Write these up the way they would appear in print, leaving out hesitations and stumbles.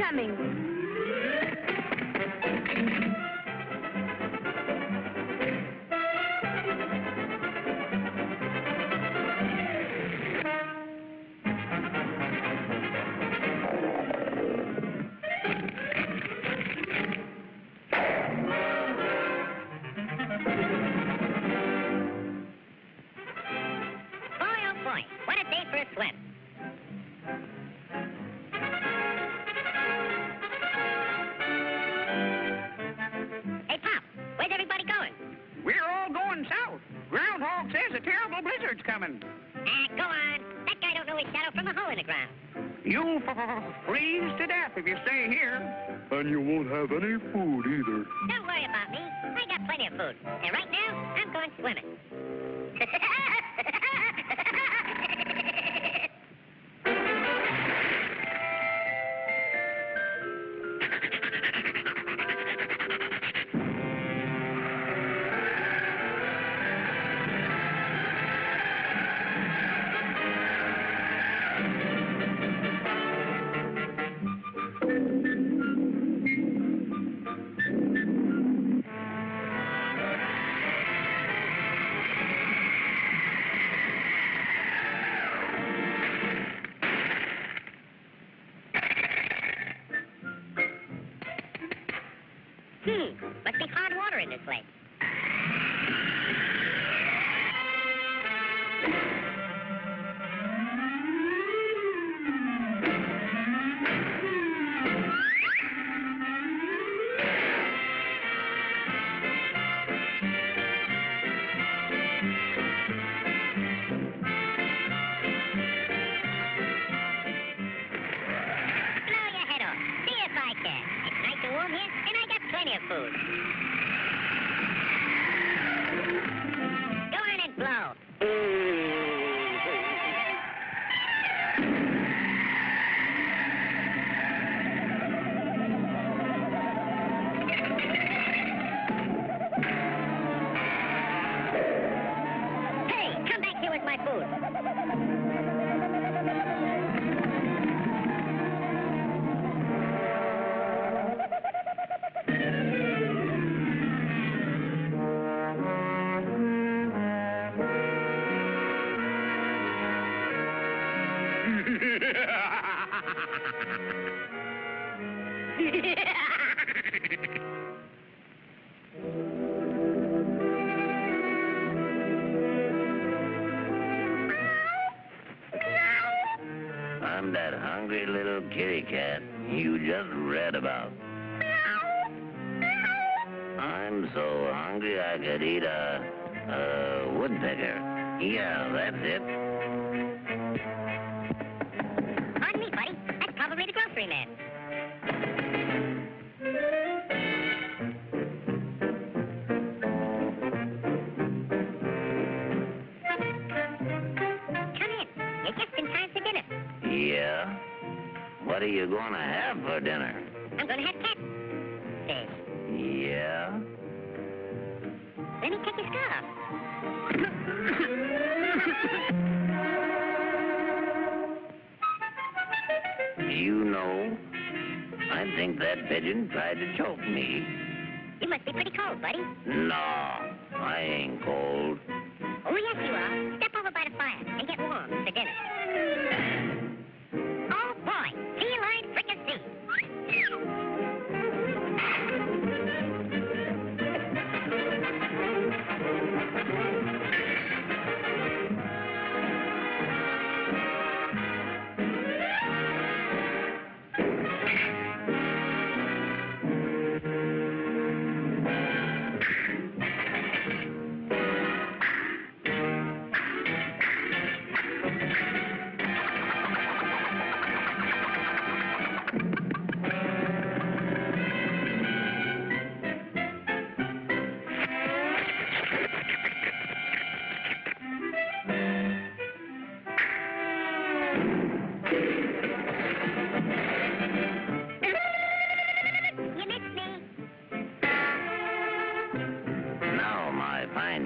coming. Groundhog says a terrible blizzard's coming. Go on. That guy don't know his shadow from a hole in the ground. You'll freeze to death if you stay here. And you won't have any food either. Don't worry about me. I got plenty of food. And right now, I'm going swimming. Must be hard water in this lake. Blow your head off. See if I can. It's nice and warm here, and I got plenty of food. Go on and blow. Hey, come back here with my food. I'm that hungry little kitty cat you just read about. I'm so hungry I could eat a woodpecker. Yeah, that's it. Pardon me, buddy. That's probably the grocery man. Come in. You're just in time for dinner. Yeah? What are you going to have for dinner? I'm going to have catfish. Yeah? Let me take your scarf. You know, I think that pigeon tried to choke me. You must be pretty cold, buddy. No, I ain't cold. Oh, yes, you are. Step over by the fire and get warm for dinner. Oh, boy. Feline fricassee.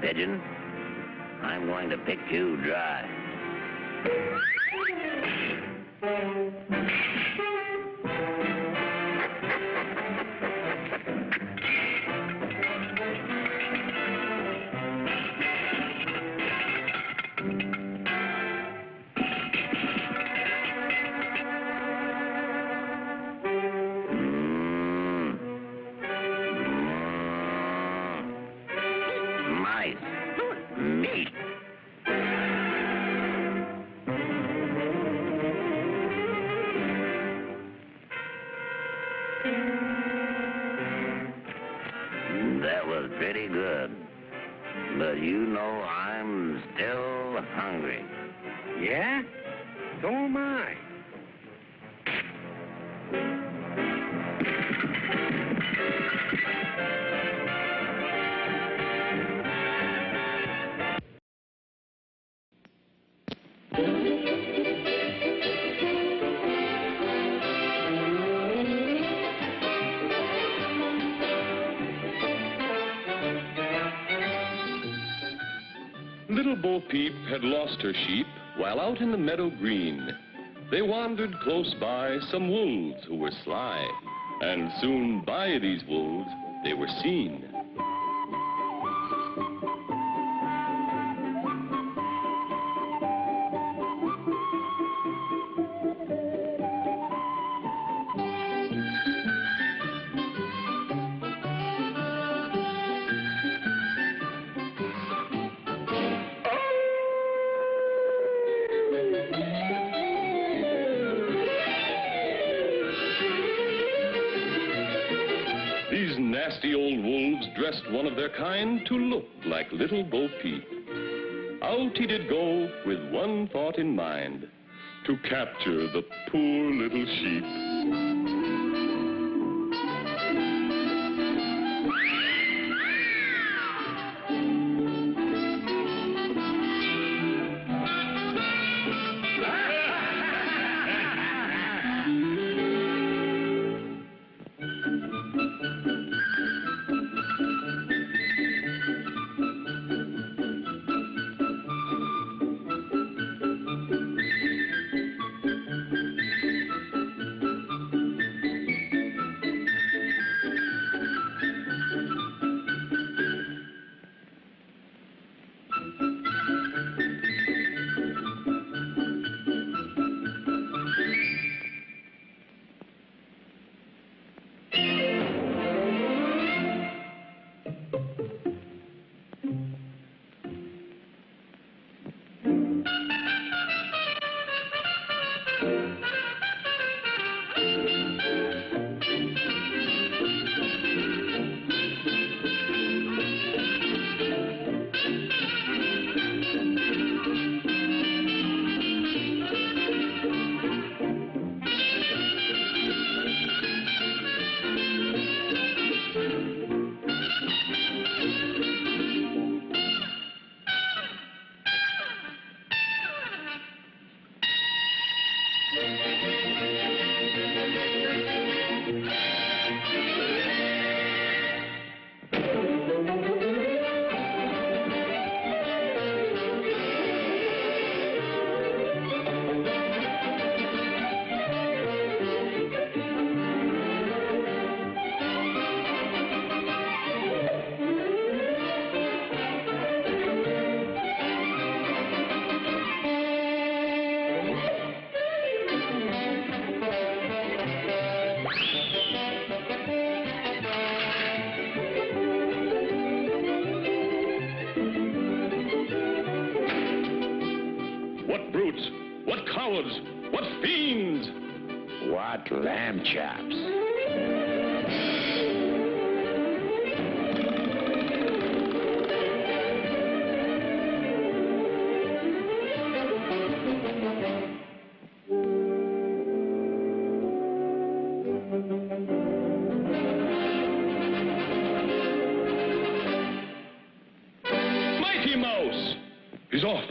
Pigeon, I'm going to pick you dry. mice. Meat. That was pretty good. But you know I'm still hungry. Yeah? So am I. Little Bo Peep had lost her sheep while out in the meadow green. They wandered close by some wolves who were sly, and soon by these wolves they were seen. These nasty old wolves dressed one of their kind to look like little Bo Peep. Out he did go with one thought in mind, to capture the poor little sheep. What brutes! What cowards! What fiends! What lamb chops. Mighty Mouse! He's off.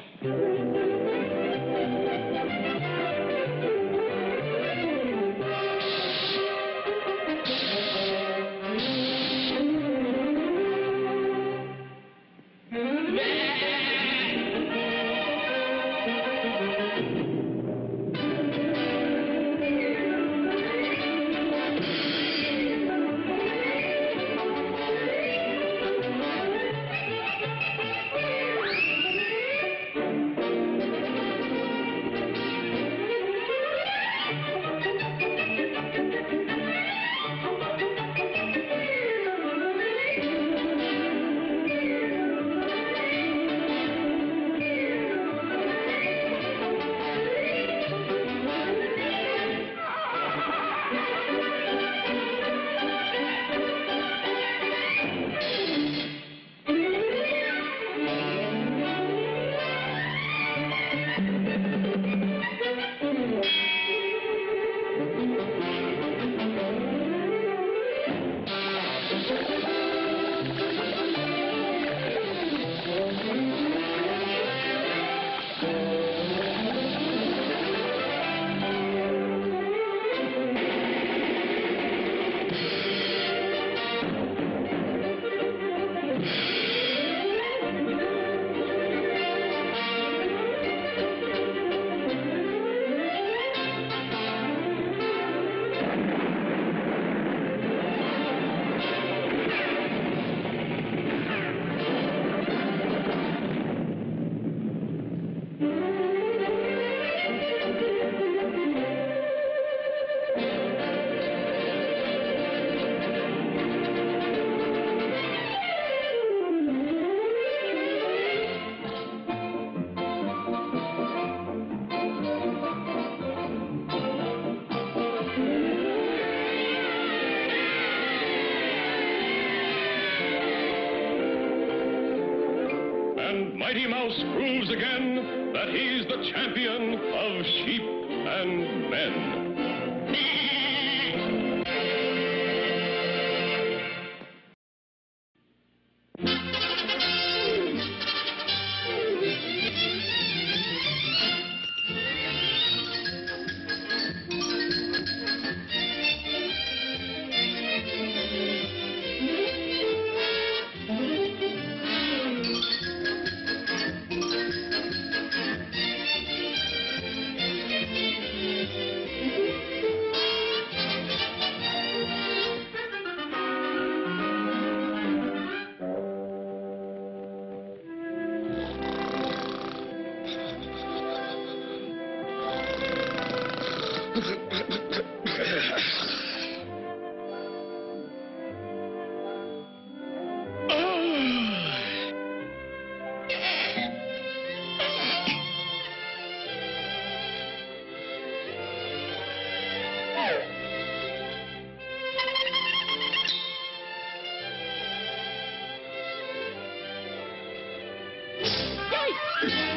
mighty mouse proves again that he's the champion of sheep and men.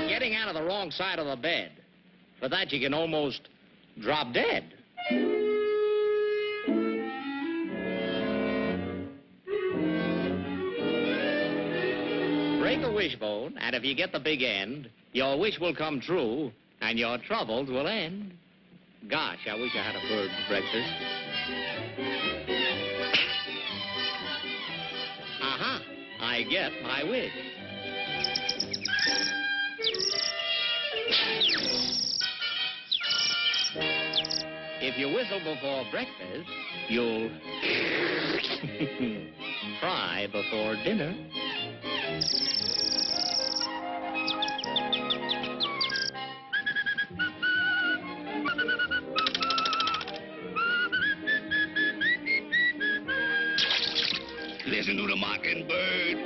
Getting out of the wrong side of the bed. For that, you can almost drop dead. Break a wishbone, and if you get the big end, your wish will come true, and your troubles will end. Gosh, I wish I had a bird for breakfast. Aha! I get my wish. If you whistle before breakfast, you'll cry before dinner. Listen to the mockingbird,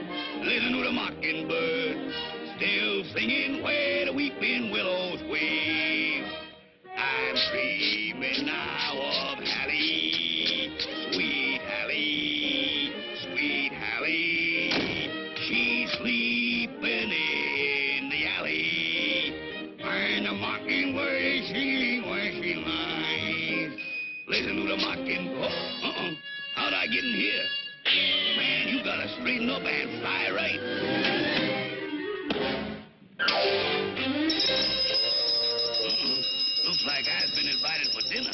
listen to the mockingbird, still singing where the weeping willows wave. I'm dreaming now of Hallie, sweet Hallie, sweet Hallie. She's sleeping in the alley, and the mockingbird is singing where she lies. Listen to the mockingbird. How'd I get in here? Man, you gotta straighten up and fly right. Looks like I've been invited for dinner.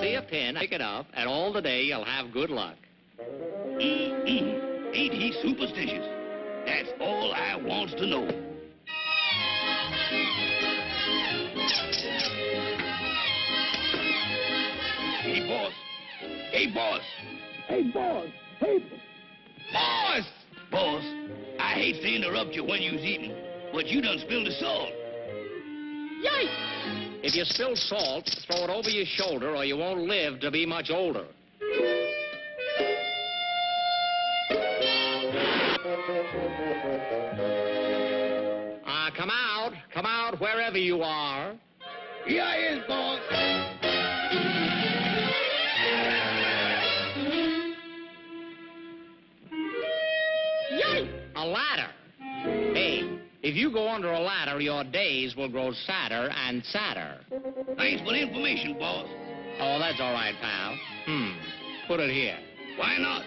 See a pin, pick it up, and all the day you'll have good luck. Ain't he superstitious? That's all I wants to know. Hey, boss. Hey, boss. Hey, boss. Hey, boss. Boss, I hate to interrupt you when you's eating, but you done spilled the salt. Yikes! If you spill salt, throw it over your shoulder or you won't live to be much older. Come out wherever you are. Here I is, boss. Yay! A ladder. Hey, if you go under a ladder, your days will grow sadder and sadder. Thanks for the information, boss. Oh, that's all right, pal. Put it here. Why not?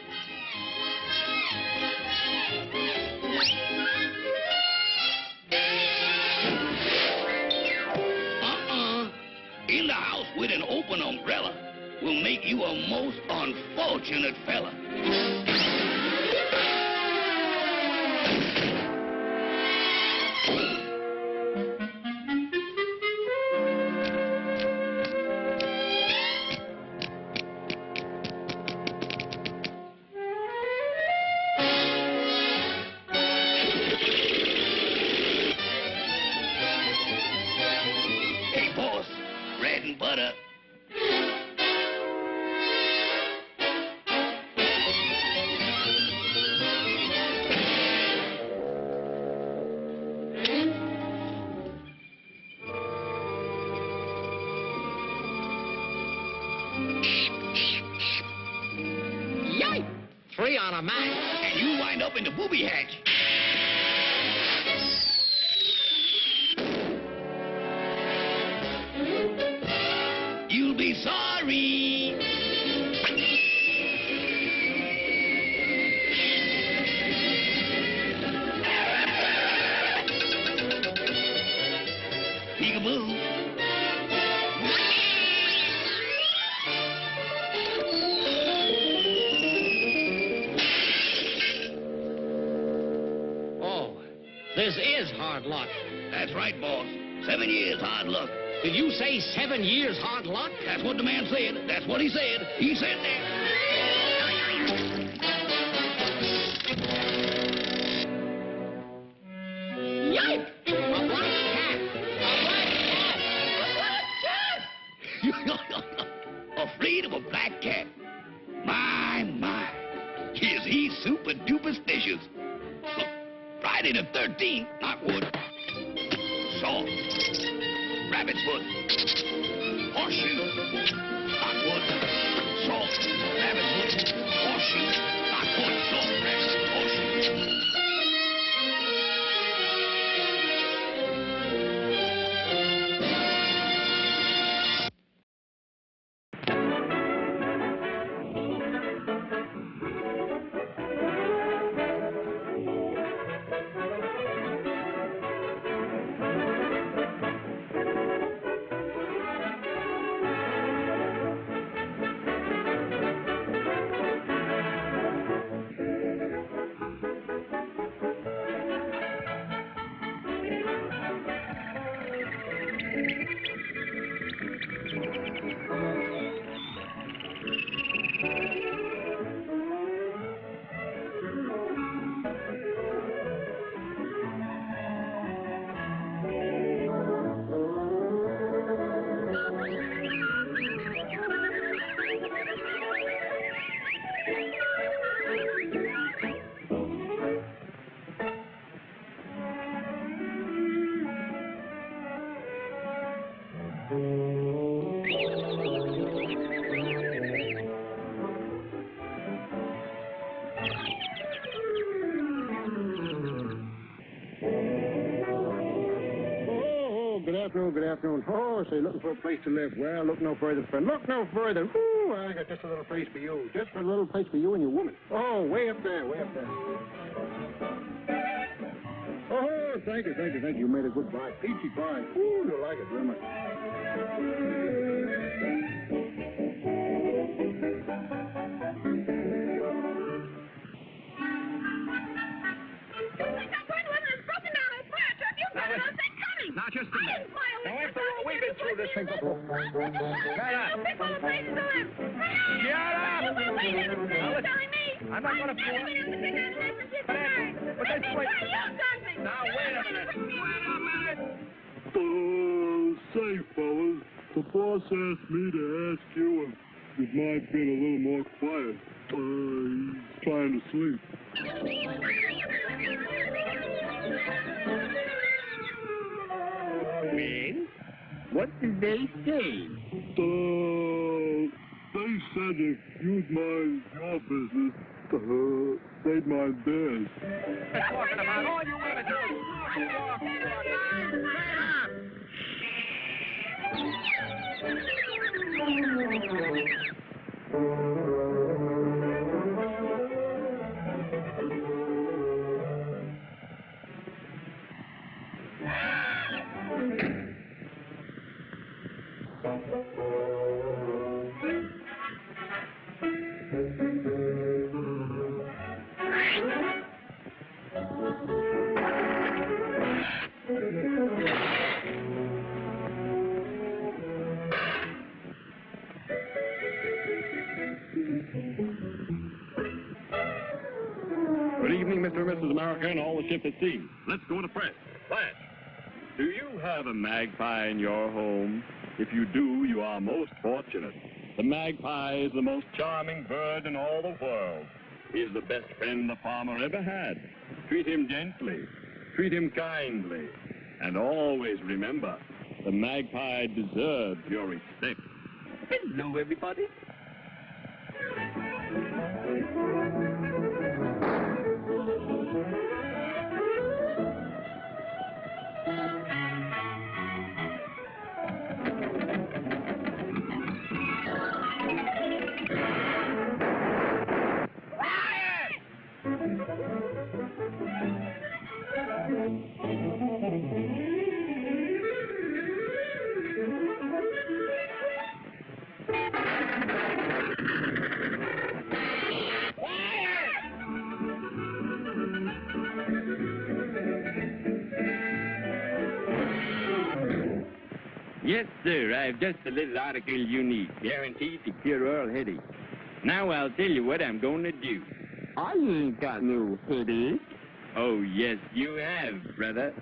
In the house with an open umbrella will make you a most unfortunate fella. Hey, boss, bread and butter. wind up in the booby hatch. You'll be sorry. Peekaboo. Oh, this is hard luck. That's right, boss. 7 years hard luck. Did you say 7 years hard luck? That's what the man said. That's what he said. He said that. Yipe! A black cat! A black cat! Afraid of a black cat. My. Is he super duperstitious? Friday the 13th, knockwood. Saw. Rabbit's foot. Horseshoe. Knockwood. Saw. Rabbit's foot. Horseshoe. Knockwood. Saw. Rabbit's horseshoe. Good afternoon. Oh, say, looking for a place to live. Well, look no further, friend. Look no further. Ooh, I got just a little place for you. Just a little place for you and your woman. Oh, way up there, way up there. Oh, thank you. You made a good buy. Peachy pie. Ooh, you like it very much. Not just a minute. Now, after all, we've been through this thing before. Shut up! Shut up! Now, listen. I'm not going to pull up. But that's wait. Now, wait a minute. Say, fellas, the boss asked me to ask you if you'd mind being a little more quiet. He's trying to sleep. Well, what did they say? They said if you'd mind your business, they'd mind theirs. They're talking about all you want to do is talk. Good evening, Mr. and Mrs. America and all the ship at sea. Let's go to press. Flash. Do you have a magpie in your home? If you do, you are most fortunate. The magpie is the most charming bird in all the world. He's the best friend the farmer ever had. Treat him gently. Treat him kindly. And always remember, the magpie deserves your respect. Hello, everybody. Yes, sir. I've just a little article you need, guaranteed to cure all headaches. Now I'll tell you what I'm going to do. I ain't got no headache. Oh, yes, you have, brother.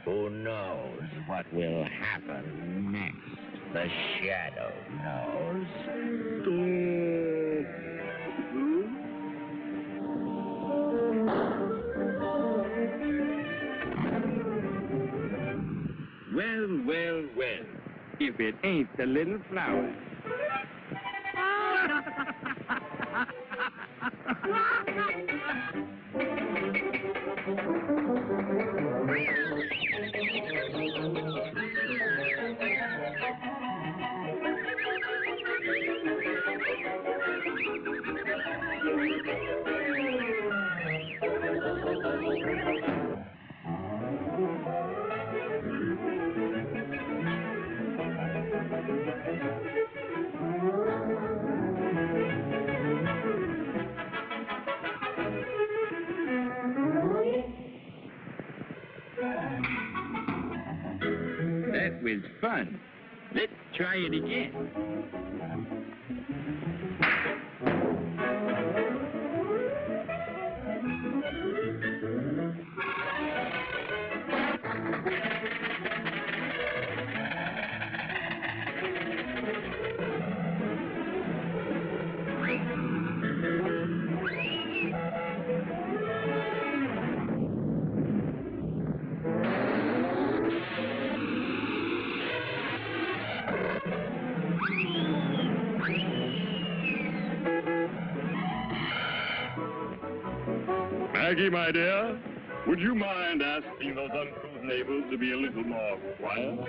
Who knows what will happen next? The shadow knows. Well, well, well. If it ain't the little flower. That was fun. Let's try it again. Maggie, my dear, would you mind asking those uncouth neighbors to be a little more quiet?